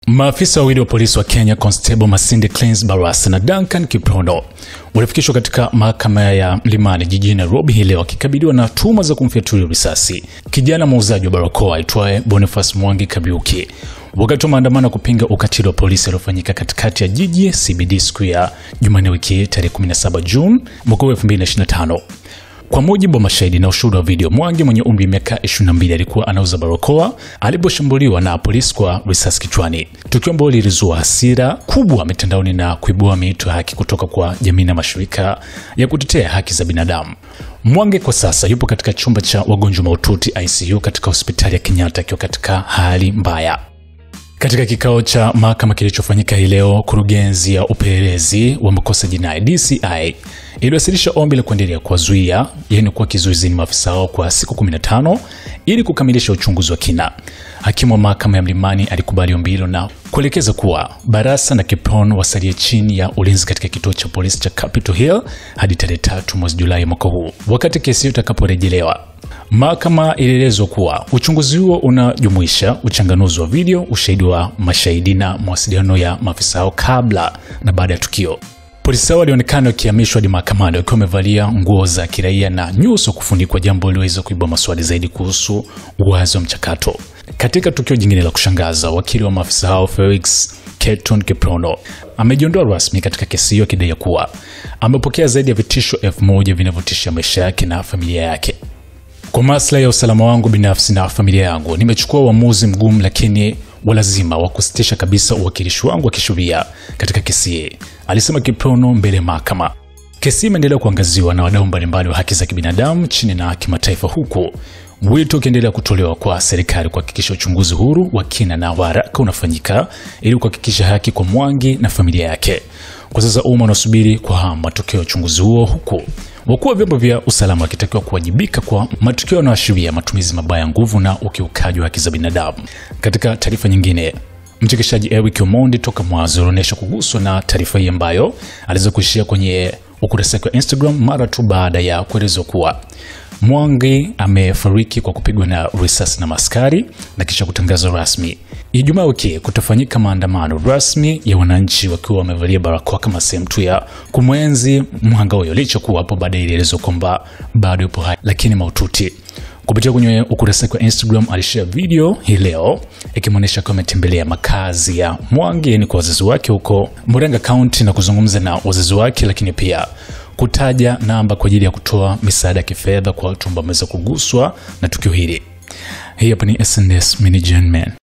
Maafisa wawili wa polisi wa Kenya, Constable Masinde Cleans Barasa na Duncan Kiprono, walifikishwa katika mahakama ya Mlimani jijini Nairobi hii leo wakikabiliwa na tuhuma za kumfyatulia risasi kijana muuzaji wa barakoa aitwaye Boniface Mwangi Kabiuki wakati wa maandamano kupinga ukatili wa polisi uliofanyika katikati ya jiji CBD siku ya Jumanne wiki tarehe 17 Juni mwaka 2025. Kwa mujibu wa mashahidi na ushuhuda wa video, Mwangi mwenye umri wa miaka 22 alikuwa anauza barakoa aliposhambuliwa na polisi kwa risasi kichwani. Tukio ambalo lilizua hasira kubwa mitandaoni na kuibua miito ya haki kutoka kwa jamii na mashirika ya kutetea haki za binadamu. Mwangi kwa sasa yupo katika chumba cha wagonjwa mahututi ICU katika hospitali ya Kenyatta akiwa katika hali mbaya. Katika kikao cha mahakama kilichofanyika hii leo, kurugenzi ya upelelezi wa makosa jinai DCI iliwasilisha ombi la kuendelea kuwazuia kwa kizuizini maafisa hao kwa siku 15 ili kukamilisha uchunguzi wa kina. Hakimu wa mahakama ya Mlimani alikubali ombi hilo na kuelekeza kuwa Barasa na Kiprono wasalie chini ya ulinzi katika kituo cha polisi cha Capitol Hill hadi tarehe 3 mwezi Julai mwaka huu, wakati kesi hiyo itakaporejelewa. Mahakama ilielezwa kuwa uchunguzi huo unajumuisha uchanganuzi wa video, ushahidi wa mashahidi na mawasiliano ya maafisa hao kabla na baada ya tukio. Polisi hao walionekana wakihamishwa hadi mahakamani wakiwa wamevalia nguo za kiraia na nyuso kufunikwa, jambo liloweza kuibua maswali zaidi kuhusu uwazi wa mchakato. Katika tukio jingine la kushangaza, wakili wa maafisa hao Felix Keton Kiprono amejiondoa rasmi katika kesi hiyo akidai kuwa amepokea zaidi ya vitisho 1000 vinavyotisha maisha yake na familia yake. Kwa maslahi ya usalama wangu binafsi na familia yangu, nimechukua uamuzi mgumu lakini walazima wa kusitisha kabisa uwakilishi wangu wa kisheria katika kesi hii, alisema Kiprono mbele ya mahakama. Kesi imeendelea kuangaziwa na wadau mbalimbali wa haki za kibinadamu chini na kimataifa, huku wito ukiendelea kutolewa kwa serikali kuhakikisha uchunguzi huru wa kina na wa haraka unafanyika ili kuhakikisha haki kwa Mwangi na familia yake. Kwa sasa umma unasubiri kwa hamu matokeo ya uchunguzi huo, huku wakuu wa vyombo vya usalama wakitakiwa kuwajibika kwa matukio yanayoashiria matumizi mabaya ya nguvu na ukiukaji wa haki za binadamu. Katika taarifa nyingine, mchekeshaji Eric Omondi toka Mwanza alionyesha kuguswa na taarifa hii ambayo aliweza kuishia kwenye ukurasa wake wa Instagram mara tu baada ya kuelezwa kuwa Mwangi amefariki kwa kupigwa na risasi na maskari na kisha kutangaza rasmi Ijumaa wiki kutafanyika maandamano rasmi ya wananchi wakiwa wamevalia barakoa kama sehemu tu ya kumwenzi mhanga huyo, licha kuwa hapo baadaye ilielezwa kwamba bado yupo hai lakini mahututi. Kupitia kwenye ukurasa wake wa Instagram alishare video hii leo ikimwonyesha kama ametembelea makazi ya Mwangi kwa wazazi wake huko Murang'a County na kuzungumza na wazazi wake, lakini pia kutaja namba kwa ajili ya kutoa misaada ya kifedha kwa watu ambao wameweza kuguswa na tukio hili. Hii hapa ni SNS Mini Gen Man.